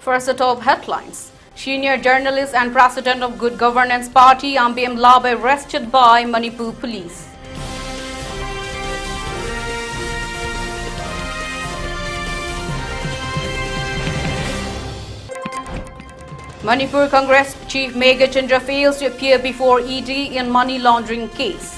First, the top headlines. Senior journalist and president of Good Governance Party, Ambiem Labe, arrested by Manipur police. Manipur Congress Chief Meghalaya fails to appear before ED in money laundering case.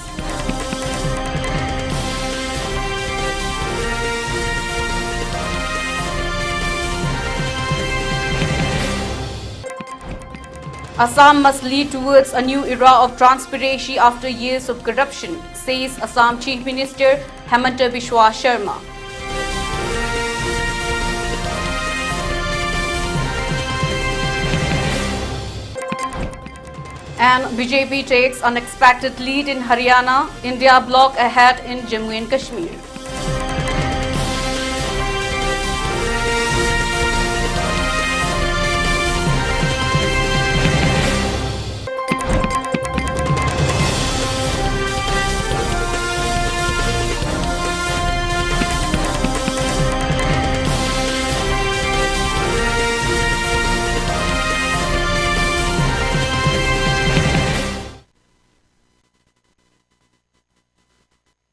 Assam must lead towards a new era of transparency after years of corruption, says Assam Chief Minister Hemanta Biswa Sharma. And BJP takes unexpected lead in Haryana, India bloc ahead in Jammu and Kashmir.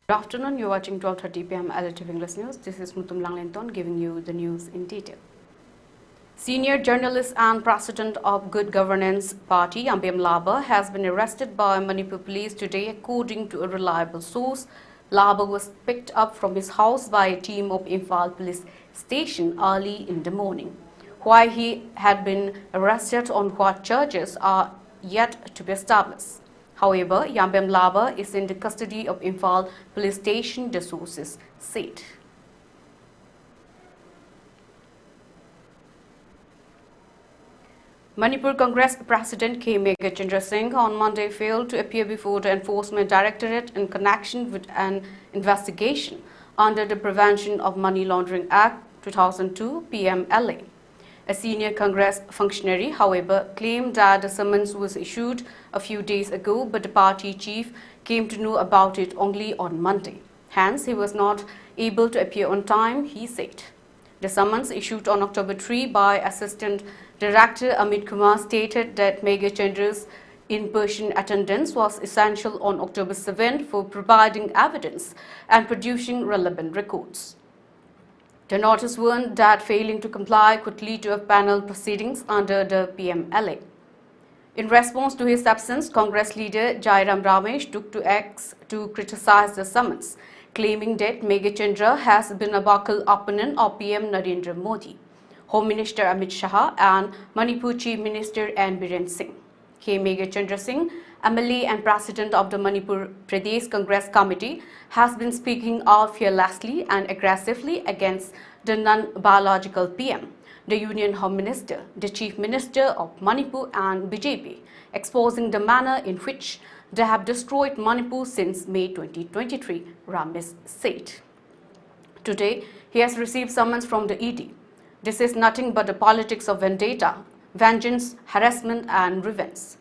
Good afternoon, you're watching 12:30 p.m. ELITETV English News. This is Langlenton giving you the news in detail. Senior journalist and president of Good Governance Party, Ambiem Labe, has been arrested by Manipur police today. According to a reliable source, Labe was picked up from his house by a team of Imphal police station early in the morning. Why he had been arrested on what charges are yet to be established. However, Ambiem Labe is in the custody of Imphal police station, the sources said. Manipur Congress President K. Meghalaya Singh on Monday failed to appear before the Enforcement Directorate in connection with an investigation under the Prevention of Money Laundering Act 2002 PMLA. A senior Congress functionary, however, claimed that the summons was issued a few days ago, but the party chief came to know about it only on Monday. Hence, he was not able to appear on time, he said. The summons issued on October 3 by Assistant Director Amit Kumar stated that Meghalay's in-person attendance was essential on October 7 for providing evidence and producing relevant records. The notice warned that failing to comply could lead to a panel proceedings under the PMLA. In response to his absence, Congress leader Jairam Ramesh took to X to criticize the summons, claiming that Meghalaya has been a vocal opponent of PM Narendra Modi, Home Minister Amit Shah and Manipur Chief Minister N. Biren Singh. K. Meghalaya Singh, MLA and President of the Manipur Pradesh Congress Committee, has been speaking out fearlessly and aggressively against the non-biological PM, the Union Home Minister, the Chief Minister of Manipur and BJP, exposing the manner in which they have destroyed Manipur since May 2023, Ramesh said. Today, he has received summons from the ED. This is nothing but the politics of vendetta, vengeance, harassment and revenge.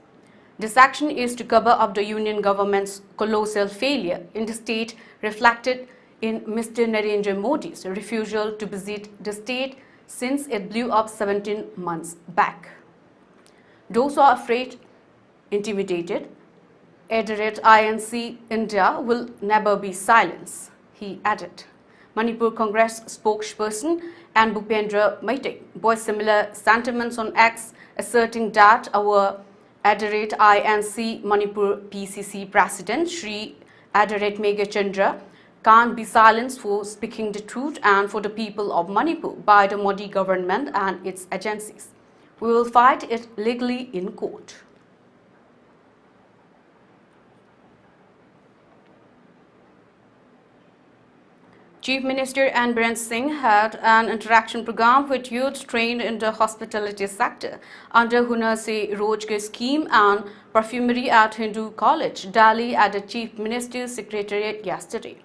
This action is to cover up the union government's colossal failure in the state, reflected in Mr. Narendra Modi's refusal to visit the state since it blew up 17 months back. Those who are afraid, intimidated, INC India will never be silenced, he added. Manipur Congress spokesperson and Bhupendra Maitek voiced similar sentiments on X, asserting that our INC Manipur PCC President Shri Meghalaya can't be silenced for speaking the truth and for the people of Manipur by the Modi government and its agencies. We will fight it legally in court. Chief Minister N. Biren Singh had an interaction program with youth trained in the hospitality sector under Hunar Se Rozgar scheme and perfumery at Hindu College, Delhi, at the Chief Minister's Secretariat yesterday.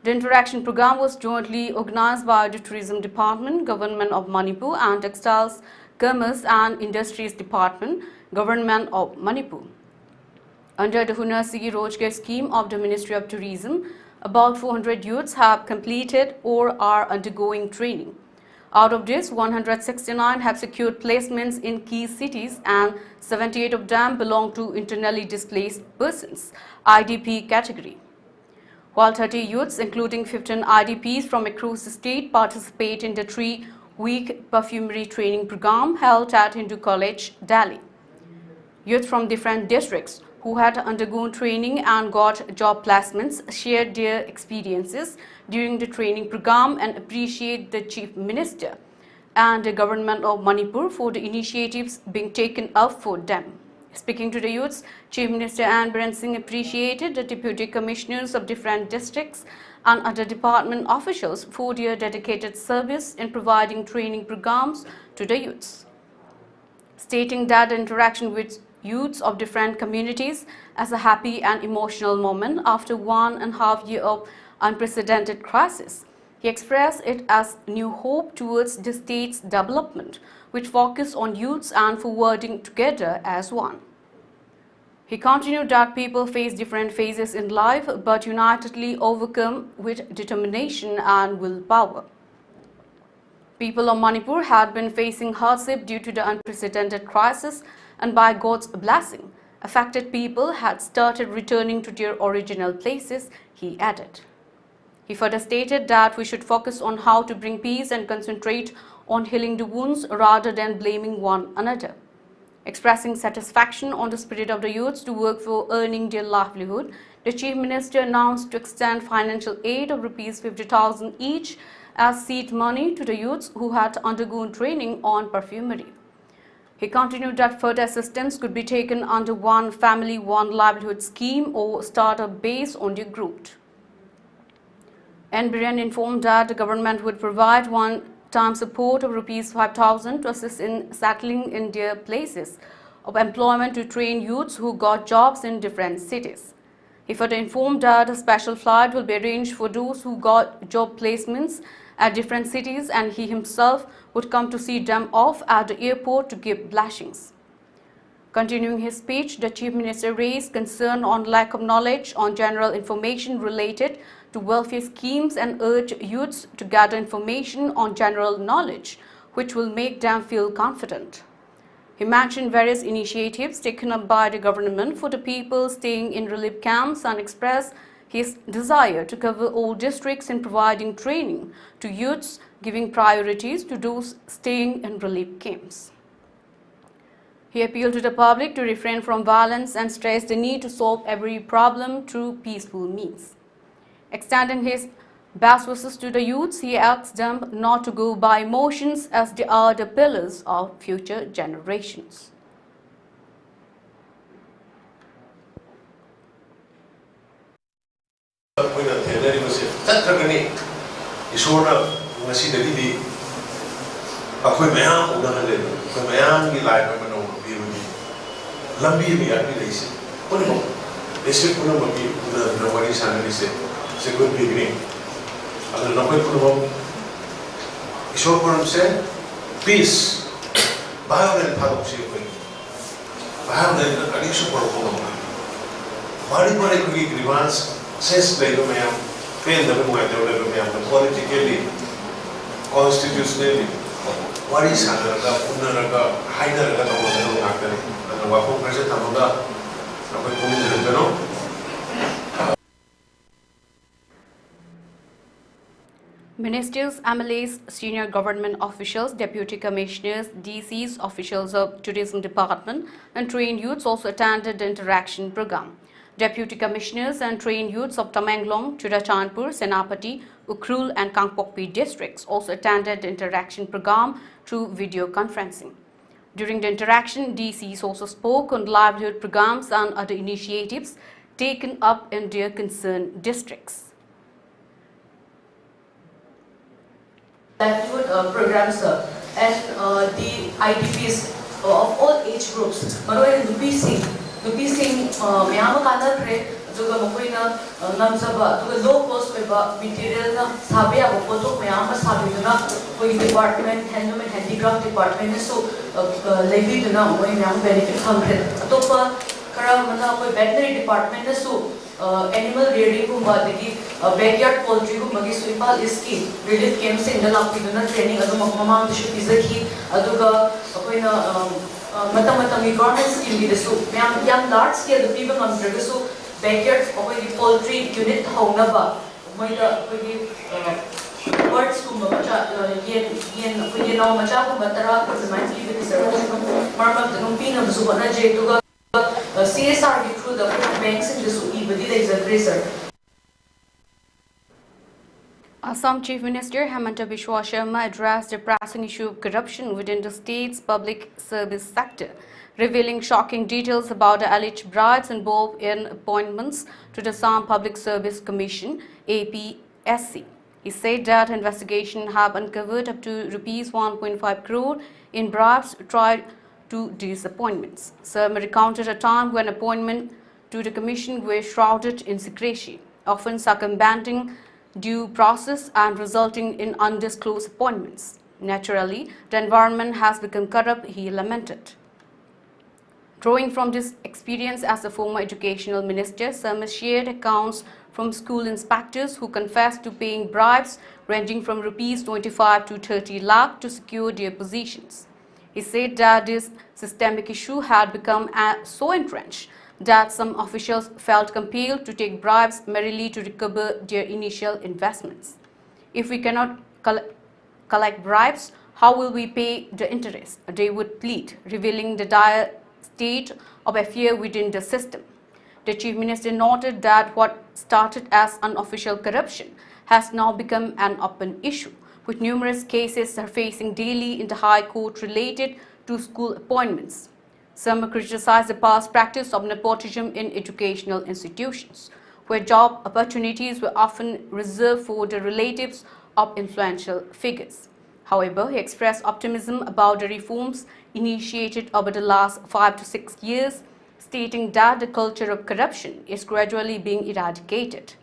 The interaction program was jointly organized by the Tourism Department, Government of Manipur, and Textiles, Commerce and Industries Department, Government of Manipur. Under the Hunar Se Rozgar scheme of the Ministry of Tourism, about 400 youths have completed or are undergoing training. Out of this, 169 have secured placements in key cities and 78 of them belong to internally displaced persons, IDP category. While 30 youths, including 15 IDPs from across the state, participate in the 3-week perfumery training program held at Hindu College, Delhi. Youth from different districts who had undergone training and got job placements shared their experiences during the training program and appreciate the Chief Minister and the government of Manipur for the initiatives being taken up for them. Speaking to the youths, Chief Minister N. Biren Singh appreciated the Deputy Commissioners of different districts and other department officials for their dedicated service in providing training programs to the youths, stating that the interaction with youths of different communities as a happy and emotional moment after 1.5 years of unprecedented crisis. He expressed it as new hope towards the state's development, which focus on youths and forwarding together as one. He continued that people face different phases in life but unitedly overcome with determination and willpower. People of Manipur had been facing hardship due to the unprecedented crisis, and by God's blessing, affected people had started returning to their original places, he added. He further stated that we should focus on how to bring peace and concentrate on healing the wounds rather than blaming one another. Expressing satisfaction on the spirit of the youths to work for earning their livelihood, the Chief Minister announced to extend financial aid of Rs 50,000 each as seed money to the youths who had undergone training on perfumery. He continued that further assistance could be taken under One Family, One Livelihood scheme or startup based on their growth. N. Biren informed that the government would provide one-time support of Rs 5,000 to assist in settling in their places of employment to train youths who got jobs in different cities. He further informed that a special flight will be arranged for those who got job placements at different cities and he himself would come to see them off at the airport to give blessings. Continuing his speech, the Chief Minister raised concern on lack of knowledge on general information related to welfare schemes and urged youths to gather information on general knowledge, which will make them feel confident. He mentioned various initiatives taken up by the government for the people staying in relief camps and expressed his desire to cover all districts in providing training to youths, giving priorities to those staying in relief camps. He appealed to the public to refrain from violence and stressed the need to solve every problem through peaceful means. Extending his best wishes to the youths, he asked them not to go by emotions as they are the pillars of future generations. It's a good beginning. And the peace, violent adoption, violent addiction for Manipur grievance, says the ma'am, pain the politically, constitutionally, what is Hanaka, Punaraga, Haidaraga, and Wapo President Amanda, Ministers, MLAs, senior government officials, deputy commissioners, DCs, officials of tourism department and trained youths also attended the interaction program. Deputy commissioners and trained youths of Tamenglong, Churachandpur, Senapati, Ukhrul and Kangpokpi districts also attended the interaction program through video conferencing. During the interaction, DCs also spoke on livelihood programs and other initiatives taken up in their concerned districts. Livelihood programs and the IDPs of all age groups. Maroy Lupisi, Mayama Kanakre, Dugamoina, Namsaba, low cost material, Sabia, Boto, Mayama Sabina, with department, handloom and handicraft department, so Levi do not benefit from it. Atopa Karamana, veterinary department, so animal rearing backyard poultry Impal East relief camps in the training Mamang Pizaki Matamatan government scheme young large scale the people on backyard poultry unit Honaba birds yen macha matara CSR through the banks in the Assam Chief Minister Hemanta Biswa Sharma addressed the pressing issue of corruption within the state's public service sector, revealing shocking details about the alleged bribes involved in appointments to the Assam Public Service Commission APSC. He said that investigation have uncovered up to Rs 1.5 crore in bribes tried to disappointments. Sharma recounted a time when appointment to the commission were shrouded in secrecy, often circumventing due process and resulting in undisclosed appointments. Naturally, the environment has become corrupt, he lamented. Drawing from this experience as a former educational minister, Sharma shared accounts from school inspectors who confessed to paying bribes ranging from Rs 25 to 30 lakh to secure their positions. He said that this systemic issue had become so entrenched that some officials felt compelled to take bribes merely to recover their initial investments. If we cannot collect bribes, how will we pay the interest? They would plead, revealing the dire state of affairs within the system. The Chief Minister noted that what started as unofficial corruption has now become an open issue, with numerous cases surfacing daily in the High Court related to school appointments. Some criticized the past practice of nepotism in educational institutions, where job opportunities were often reserved for the relatives of influential figures. However, he expressed optimism about the reforms initiated over the last 5 to 6 years, stating that the culture of corruption is gradually being eradicated.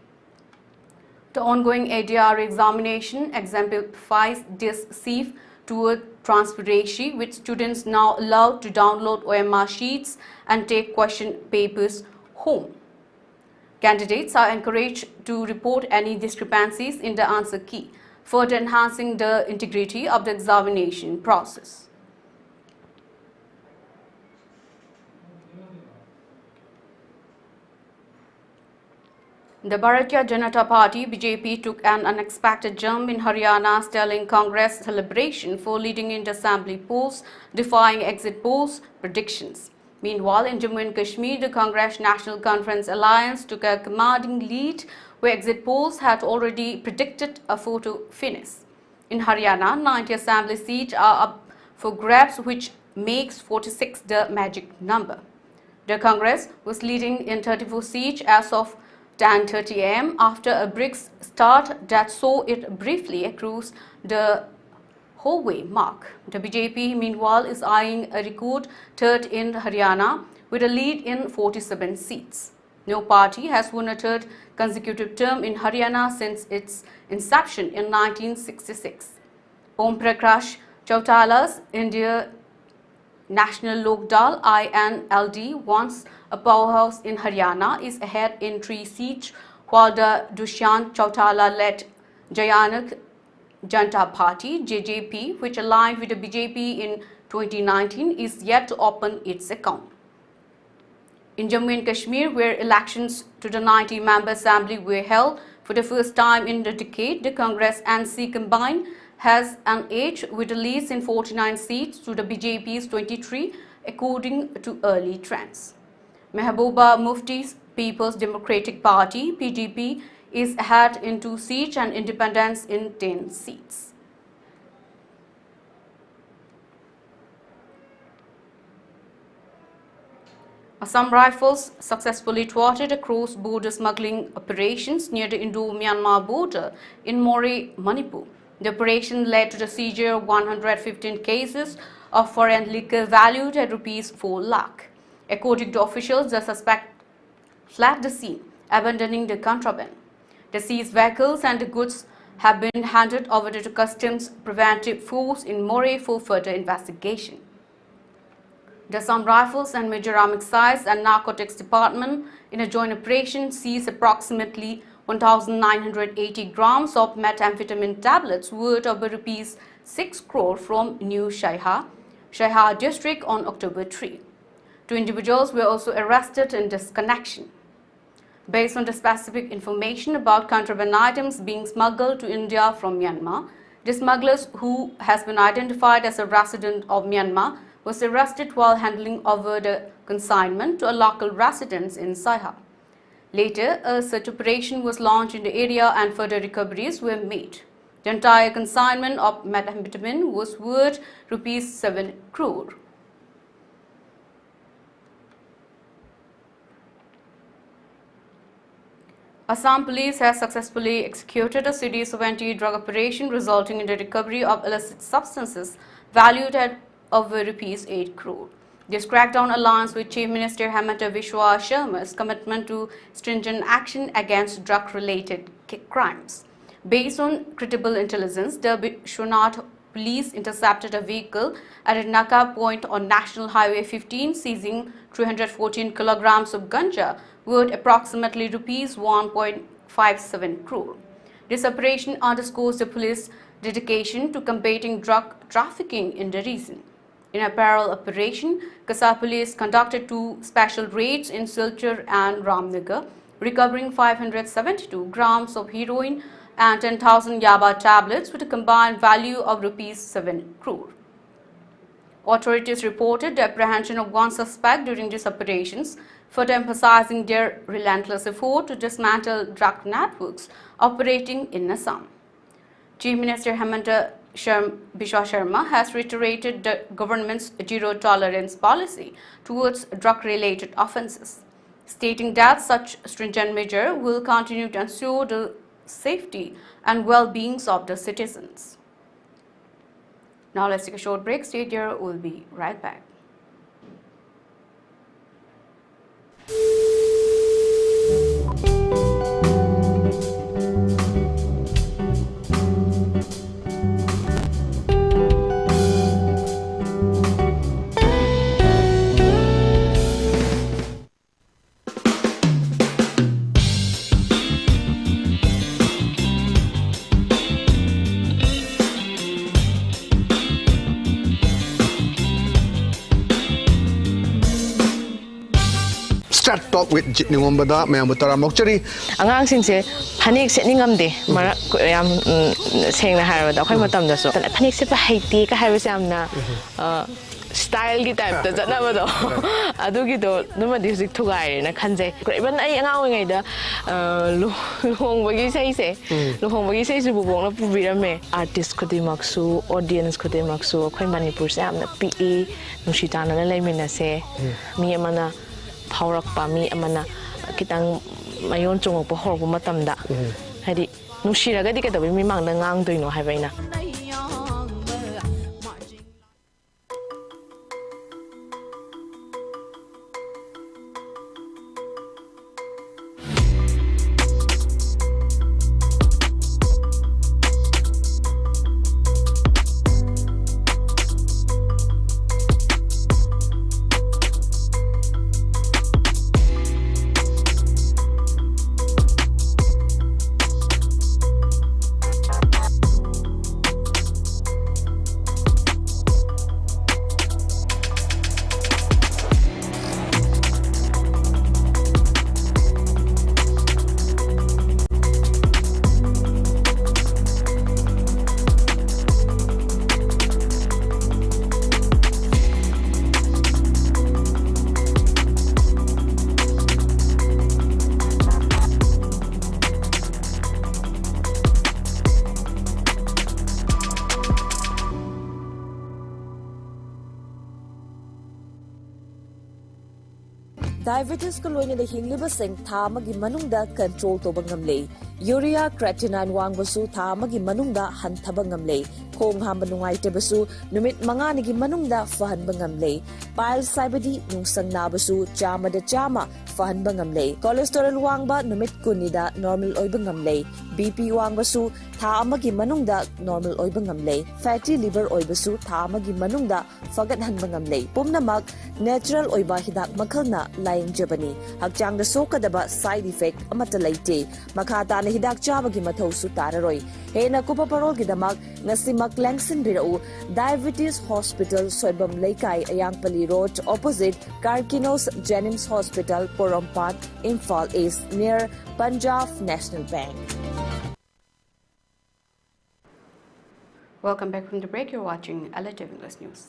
The ongoing ADR examination exemplifies this shift toward transparency, with students now allowed to download OMR sheets and take question papers home. Candidates are encouraged to report any discrepancies in the answer key, further enhancing the integrity of the examination process. The Bharatiya Janata Party (BJP) took an unexpected jump in Haryana, stelling Congress celebration for leading in the assembly polls, defying exit polls predictions. Meanwhile, in Jammu and Kashmir, the Congress National Conference Alliance took a commanding lead, where exit polls had already predicted a photo finish. In Haryana, 90 assembly seats are up for grabs, which makes 46 the magic number. The Congress was leading in 34 seats as of 10:30 am after a brisk start that saw it briefly across the halfway mark. The BJP, meanwhile, is eyeing a record third in Haryana with a lead in 47 seats. No party has won a third consecutive term in Haryana since its inception in 1966. Om Prakash Chautala's India National Lokdal INLD, once a powerhouse in Haryana, is ahead in 3 seats, while the Dushyant Chautala-led Jayanak Janata Party (JJP), which aligned with the BJP in 2019, is yet to open its account. In Jammu and Kashmir, where elections to the 90-member assembly were held for the first time in a decade, the Congress NC combined has an edge with a lead in 49 seats to the BJP's 23, according to early trends. Mehbooba Mufti's People's Democratic Party (PDP) is ahead in 2 seats and independents in 10 seats. Assam Rifles successfully thwarted a cross-border smuggling operations near the Indo-Myanmar border in Moreh, Manipur. The operation led to the seizure of 115 cases of foreign liquor valued at Rs 4 lakh. According to officials, the suspect fled the scene, abandoning the contraband. The seized vehicles and the goods have been handed over to Customs Preventive Force in Moreh for further investigation. The Assam Rifles and Major Army Excise and Narcotics Department, in a joint operation, seized approximately 1,980 grams of methamphetamine tablets worth of rupees 6 crore from New Shaiha district on October 3. 2 individuals were also arrested in this connection. Based on the specific information about contraband items being smuggled to India from Myanmar, the smugglers, who has been identified as a resident of Myanmar, was arrested while handling over the consignment to a local residence in Shaiha. Later, a search operation was launched in the area and further recoveries were made. The entire consignment of methamphetamine was worth rupees 7 crore. Assam police has successfully executed a series of anti-drug operation resulting in the recovery of illicit substances valued at over rupees 8 crore. This crackdown aligns with Chief Minister Hemanta Biswa Sharma's commitment to stringent action against drug-related crimes. Based on credible intelligence, the Bishwanath police intercepted a vehicle at a Naka point on National Highway 15, seizing 314 kilograms of ganja worth approximately rupees 1.57 crore. This operation underscores the police's dedication to combating drug trafficking in the region. In a parallel operation, Kasa police conducted 2 special raids in Silchar and Ramnagar, recovering 572 grams of heroin and 10,000 yaba tablets with a combined value of rupees 7 crore. Authorities reported the apprehension of 1 suspect during these operations, further emphasizing their relentless effort to dismantle drug networks operating in Assam. Chief Minister Hemanta Biswa Sharma has reiterated the government's zero-tolerance policy towards drug-related offences, stating that such stringent measure will continue to ensure the safety and well-being of the citizens. Now let's take a short break. Stay there, we'll be right back. Start talk with Jitni Wombada, Mayamutara Mokchari. Angang singse panik setting amde mara yam seng na haro da khoi matam da so panik se pa haiti ka haro se amna style gi type da jana ba do adu gi do numa di sik thugai na khanje ban ai angang ngai da luhong bagi sei se luhong bagi sei su bu bong na pu bi rame artist khodi maksu audience khodi maksu khoi Manipur se amna pe nushita na lai mina se mi amana power up mi amana kitang mayon chungok po horbo matamda hadi nushiraga di kadabi mi mangda ngang doino haibaina Diabetes ko loy na hingliba sing tha magi manungda control to bangam le urea creatinine wang basu tha magi manungda han thabangam le khong hamba nungaitabasu numit manganigi manungda fahanba ngamle piles saibadi nungsang nabasu chamada chama fahanba ngamle cholesterol wangba numit kunida normal oiba ngamle BP wangbasu tha amagi manungda normal oiba ngamle fatty liver oibasu tha amagi manungda fagat hanba ngamle pumnamak natural oiba hidak makhalna laingjabani hakchangda sokadaba side effect amata laite makhata na hidak chabagi mathau su tararoi hena kupa parol gidamak ngasimak langsin birau diabetes hospital soibam leikai ayangpali road opposite Karkinos Jennings Hospital Porompat Imphal East near Punjab National Bank. Welcome back from the break. You're watching ELITETV English News.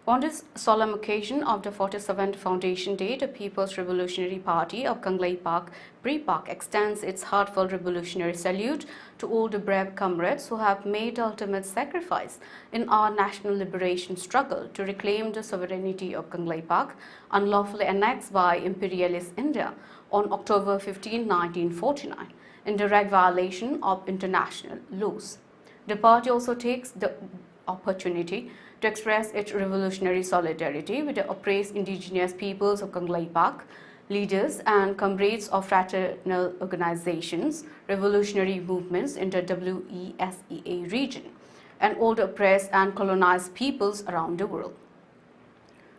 On this solemn occasion of the 47th Foundation Day, the People's Revolutionary Party of Kanglei Park, Pre-Park, extends its heartfelt revolutionary salute to all the brave comrades who have made ultimate sacrifice in our national liberation struggle to reclaim the sovereignty of Kanglei Park, unlawfully annexed by imperialist India on October 15, 1949, in direct violation of international laws. The party also takes the opportunity to express its revolutionary solidarity with the oppressed indigenous peoples of Kanglei Park, leaders and comrades of fraternal organizations, revolutionary movements in the WESEA region, and all the oppressed and colonized peoples around the world.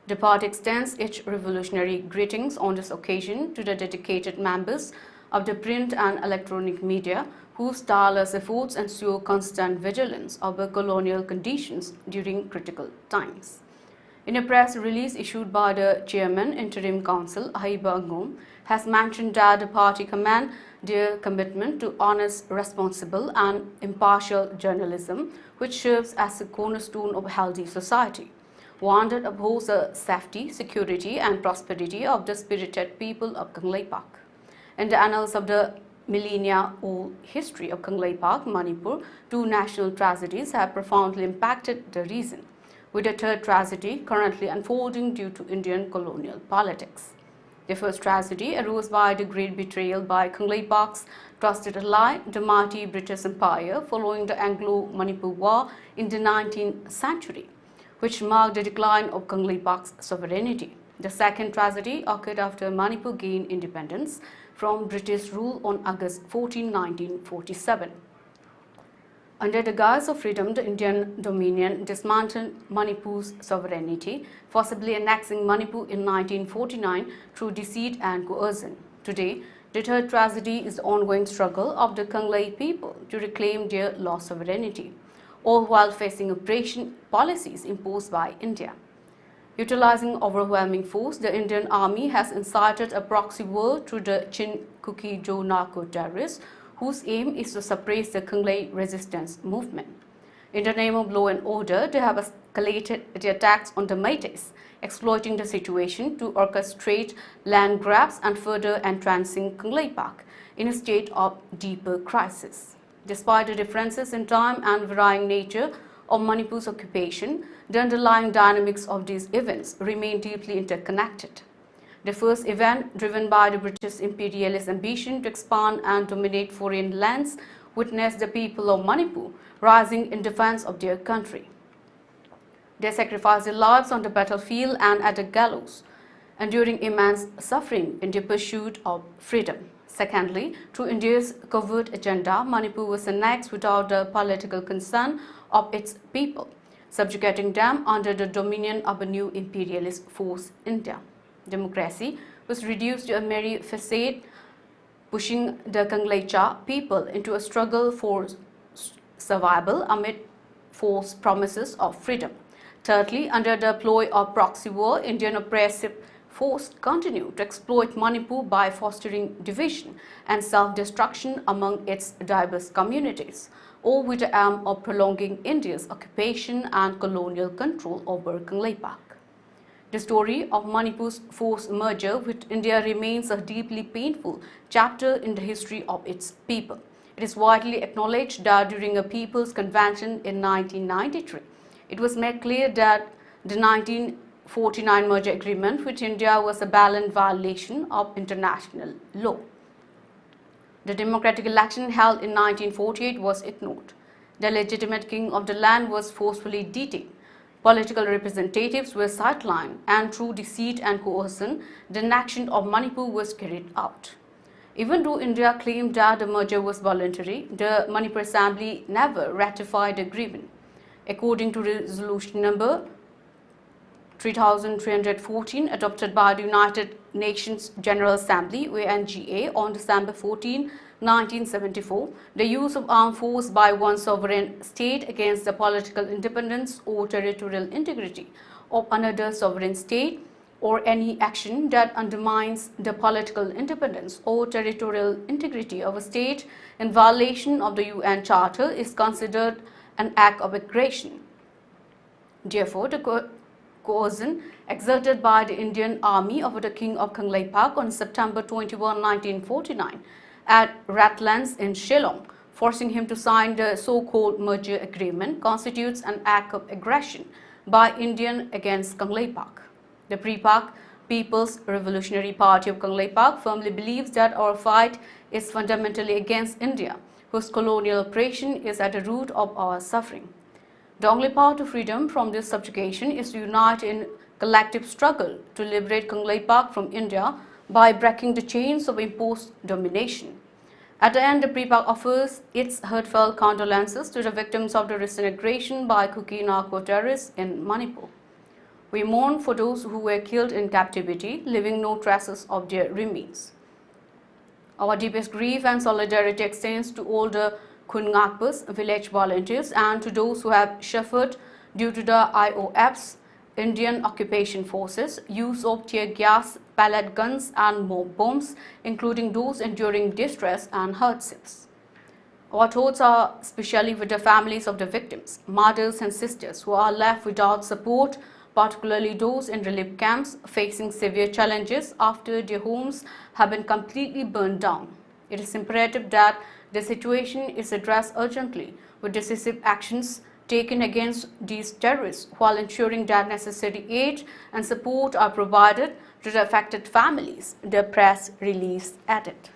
The party extends its revolutionary greetings on this occasion to the dedicated members of the print and electronic media whose tireless efforts ensure constant vigilance over colonial conditions during critical times. In a press release issued by the Chairman Interim Council, Haiba Angom, has mentioned that the party commend their commitment to honest, responsible and impartial journalism, which serves as a cornerstone of a healthy society, one that upholds the safety, security and prosperity of the spirited people of Kanglei Park. In the annals of the millennia-old history of Kanglei Park, Manipur, two national tragedies have profoundly impacted the region, with a third tragedy currently unfolding due to Indian colonial politics. The first tragedy arose by the great betrayal by Kanglei Park's trusted ally, the mighty British Empire, following the Anglo-Manipur War in the 19th century, which marked the decline of Kanglei Park's sovereignty. The second tragedy occurred after Manipur gained independence from British rule on August 14, 1947. Under the guise of freedom, the Indian Dominion dismantled Manipur's sovereignty, forcibly annexing Manipur in 1949 through deceit and coercion. Today, the third tragedy is the ongoing struggle of the Kanglei people to reclaim their lost sovereignty, all while facing oppression policies imposed by India. Utilizing overwhelming force, the Indian Army has incited a proxy war through the Chin-Kuki-Jo narco-terrorists, whose aim is to suppress the Kanglei resistance movement. In the name of law and order, they have escalated the attacks on the Métis, exploiting the situation to orchestrate land grabs and further entrancing Kanglei Park in a state of deeper crisis. Despite the differences in time and varying nature of Manipur's occupation, the underlying dynamics of these events remain deeply interconnected. The first event, driven by the British imperialist ambition to expand and dominate foreign lands, witnessed the people of Manipur rising in defense of their country. They sacrificed their lives on the battlefield and at the gallows, enduring immense suffering in the pursuit of freedom. Secondly, through India's covert agenda, Manipur was annexed without the political consent of its people, subjugating them under the dominion of a new imperialist force, India. Democracy was reduced to a mere facade, pushing the Kangleicha people into a struggle for survival amid false promises of freedom. Thirdly, under the ploy of proxy war, Indian oppressive force continued to exploit Manipur by fostering division and self-destruction among its diverse communities, all with the aim of prolonging India's occupation and colonial control over Kanglei Park. The story of Manipur's forced merger with India remains a deeply painful chapter in the history of its people. It is widely acknowledged that during a People's Convention in 1993, it was made clear that the 1949 merger agreement with India was a blatant violation of international law. The democratic election held in 1948 was ignored. The legitimate king of the land was forcefully detained. Political representatives were sidelined, and through deceit and coercion, the inaction of Manipur was carried out. Even though India claimed that the merger was voluntary, the Manipur Assembly never ratified the agreement. According to resolution number 3314 adopted by the United Nations General Assembly (UNGA) on December 14, 1974, the use of armed force by one sovereign state against the political independence or territorial integrity of another sovereign state, or any action that undermines the political independence or territorial integrity of a state in violation of the UN Charter, is considered an act of aggression. Therefore, the coercion exerted by the Indian Army over the King of Kangleipak on September 21, 1949 at Ratlands in Shillong, forcing him to sign the so-called merger agreement, constitutes an act of aggression by Indian against Kangleipak. The Pre-Pak People's Revolutionary Party of Kangleipak firmly believes that our fight is fundamentally against India, whose colonial oppression is at the root of our suffering. The only path to freedom from this subjugation is to unite in collective struggle to liberate Kangleipak from India by breaking the chains of imposed domination. At the end, the Pre-Pak offers its heartfelt condolences to the victims of the recent aggression by Kuki narco-terrorists in Manipur. We mourn for those who were killed in captivity, leaving no traces of their remains. Our deepest grief and solidarity extends to all the Khungakpas, village volunteers, and to those who have suffered due to the IOF's Indian occupation forces use of tear gas, pellet guns and bombs, including those enduring distress and hardships. Our thoughts are especially with the families of the victims, mothers and sisters who are left without support, particularly those in relief camps facing severe challenges after their homes have been completely burned down. It is imperative that the situation is addressed urgently with decisive actions taken against these terrorists while ensuring that necessary aid and support are provided to the affected families, the press release added.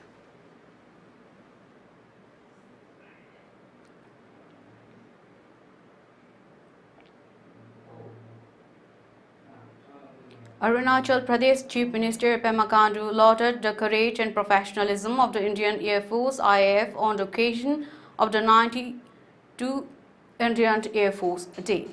Arunachal Pradesh Chief Minister Pema Khandu lauded the courage and professionalism of the Indian Air Force (IAF) on the occasion of the 92nd Indian Air Force Day.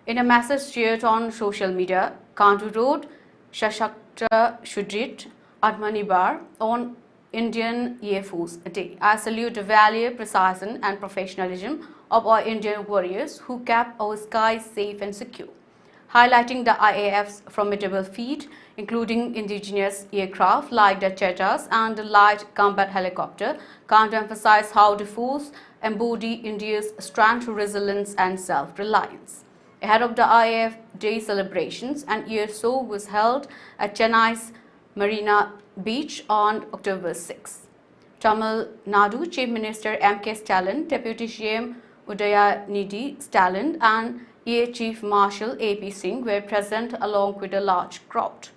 In a message shared on social media, Khandu wrote, "Shashakta Shudrit Atmanirbhar on Indian Air Force Day. I salute the valor, precision and professionalism of our Indian warriors who kept our skies safe and secure." Highlighting the IAF's formidable feat, including indigenous aircraft like the Chetas and the light combat helicopter, Khandu emphasized how the force embody India's strength, resilience and self-reliance. Ahead of the IAF Day celebrations, an air show was held at Chennai's Marina Beach on October 6. Tamil Nadu Chief Minister M.K. Stalin, Deputy CM Udayanidhi Stalin and Air Chief Marshal A.P. Singh were present along with a large crowd.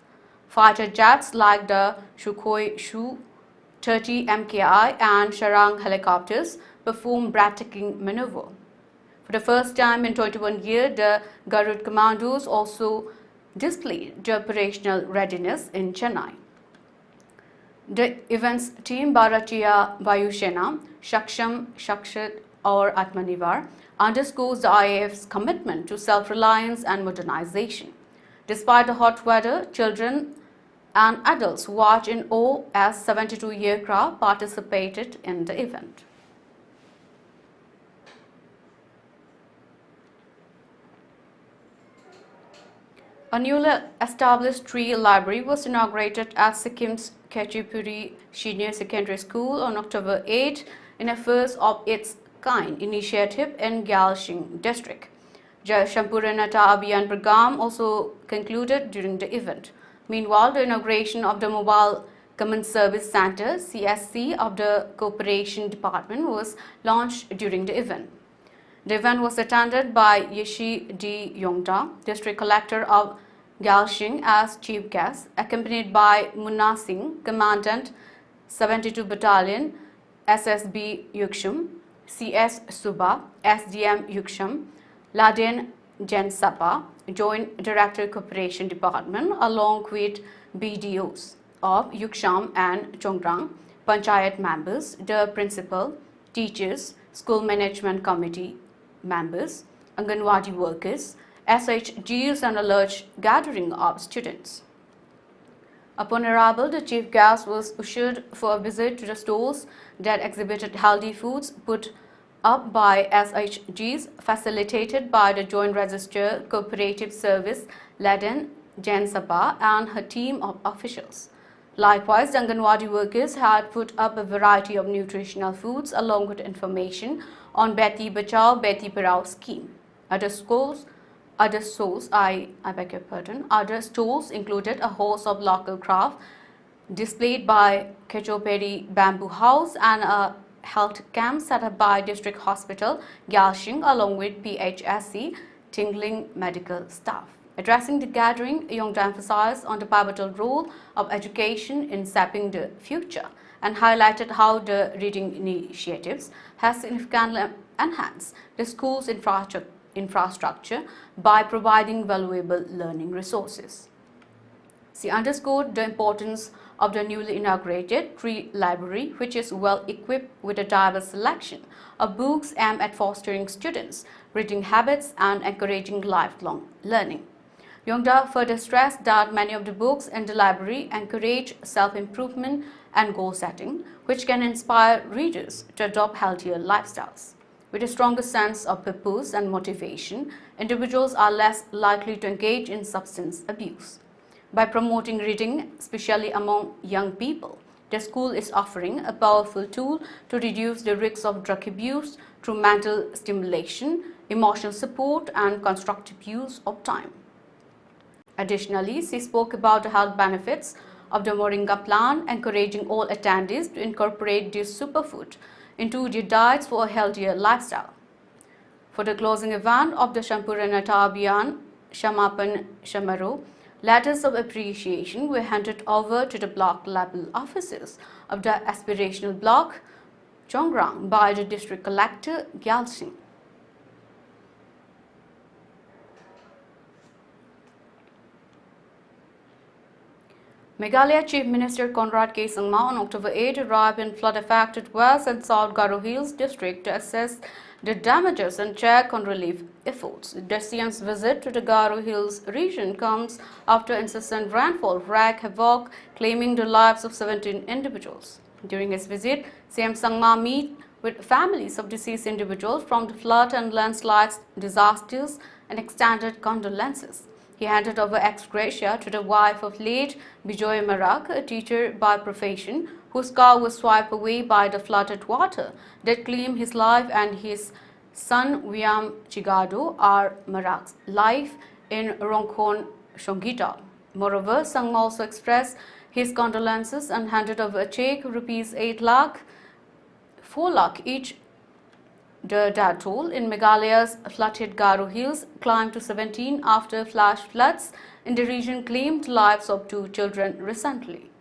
Fighter jets like the Sukhoi Su-30 MKI and Sharang helicopters performed breathtaking maneuver. For the first time in 21 years, the Garud commandos also displayed their operational readiness in Chennai. The events team Bharatiya Vayu Sena, Shaksham Shakshat or Atmanirbhar underscores the IAF's commitment to self-reliance and modernization. Despite the hot weather, children and adults watched in awe as 72 aircraft participated in the event. A newly established tree library was inaugurated at Sikkim's Khechipuri Senior Secondary School on October 8 in a first of its kind initiative in Gyalsing district. Jai Shampuranata Abhiyan program also concluded during the event. Meanwhile, the inauguration of the Mobile Common Service Center (CSC) of the Cooperation Department was launched during the event. The event was attended by Yeshi D. Yongda, District Collector of Gyalsing, as chief guest, accompanied by Munna Singh, Commandant 72 Battalion SSB Yukshum, CS Suba, SDM Yuksham, Laden Jen Sapa, Joint Director Cooperation Department, along with BDOs of Yuksham and Chongrang, Panchayat members, the principal, teachers, school management committee members, Anganwadi workers, SHGs, and a large gathering of students. Upon arrival, the chief guest was ushered for a visit to the stalls that exhibited healthy foods put up by SHGs, facilitated by the Joint Register Cooperative Service, Laden Jen Sapa, and her team of officials. Likewise, the Anganwadi workers had put up a variety of nutritional foods along with information on Beti Bachao, Beti Parao scheme. Other stalls included a host of local craft displayed by Kechoperi Bamboo House and a health camp set up by District Hospital, Gyalshing, along with PHSC, Tingling medical staff. Addressing the gathering, Yongda emphasized on the pivotal role of education in shaping the future and highlighted how the reading initiatives has significantly enhanced the school's infrastructure by providing valuable learning resources. She underscored the importance of the newly inaugurated tree library, which is well equipped with a diverse selection of books aimed at fostering students' reading habits and encouraging lifelong learning. Yongda further stressed that many of the books in the library encourage self-improvement and goal setting, which can inspire readers to adopt healthier lifestyles. With a stronger sense of purpose and motivation, individuals are less likely to engage in substance abuse. By promoting reading, especially among young people, the school is offering a powerful tool to reduce the risks of drug abuse through mental stimulation, emotional support, and constructive use of time. Additionally, she spoke about the health benefits of the Moringa plant, encouraging all attendees to incorporate this superfood into their diets for a healthier lifestyle. For the closing event of the Shampuranata Abhiyan Shamapan Shamaro, letters of appreciation were handed over to the block level officers of the aspirational block Chongrang by the district collector Gyalsing. Meghalaya Chief Minister Conrad K. Sangma on October 8 arrived in flood-affected West and South Garo Hills district to assess the damages and check on relief efforts. The CM's visit to the Garo Hills region comes after incessant rainfall wreaked havoc, claiming the lives of 17 individuals. During his visit, CM Sangma met with families of deceased individuals from the flood and landslides disasters and extended condolences. He handed over ex gratia to the wife of late Bijoy Marak, a teacher by profession, whose car was swept away by the flooded water that claimed his life, and his son Wiam Chigado R. Marak's life in Rongkhon, Shongita. Moreover, Sangma also expressed his condolences and handed over a cheque rupees 8 lakh, 4 lakh each. The death toll in Meghalaya's flooded Garo Hills climbed to 17 after flash floods in the region claimed the lives of 2 children recently.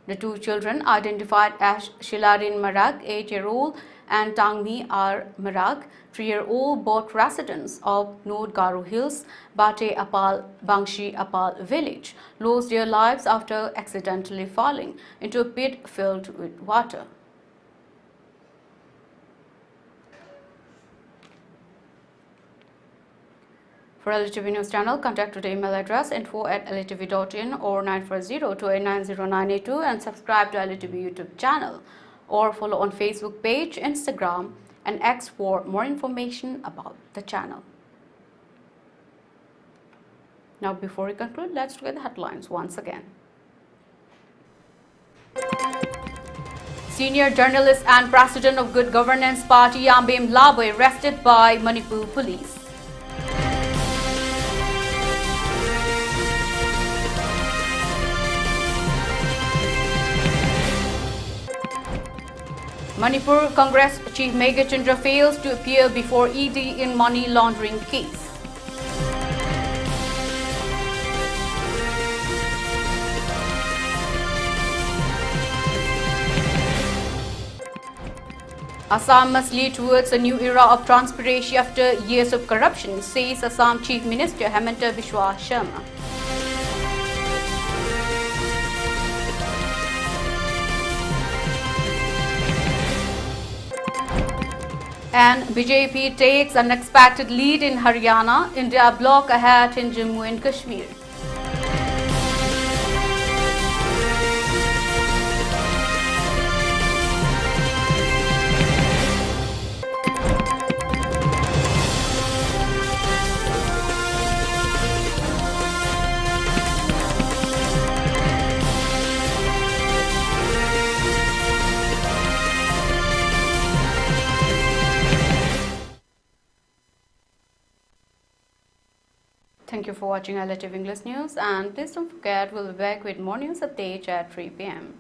The 2 children, identified as Shilarin Marak, 8-year-old, and Tangmi R. Marak, 3-year-old, both residents of North Garo Hills, Bate Apal, Bangshi Apal village, lost their lives after accidentally falling into a pit filled with water. For ELITETV News Channel, contact the email address info@elitetv.in or 940289098 and subscribe to ELITETV YouTube channel or follow on Facebook page, Instagram and X for more information about the channel. Now before we conclude, let's look at the headlines once again. Senior journalist and president of Good Governance Party Yambem Laboy arrested by Manipur police. Manipur Congress Chief Meghalaya fails to appear before ED in money laundering case. Assam must lead towards a new era of transparency after years of corruption, says Assam Chief Minister Hemanta Biswa Sharma. And BJP takes unexpected lead in Haryana. India bloc ahead in Jammu and Kashmir. Thank you for watching ELITETV English News, and please don't forget we'll be back with more news updates at 3 p.m.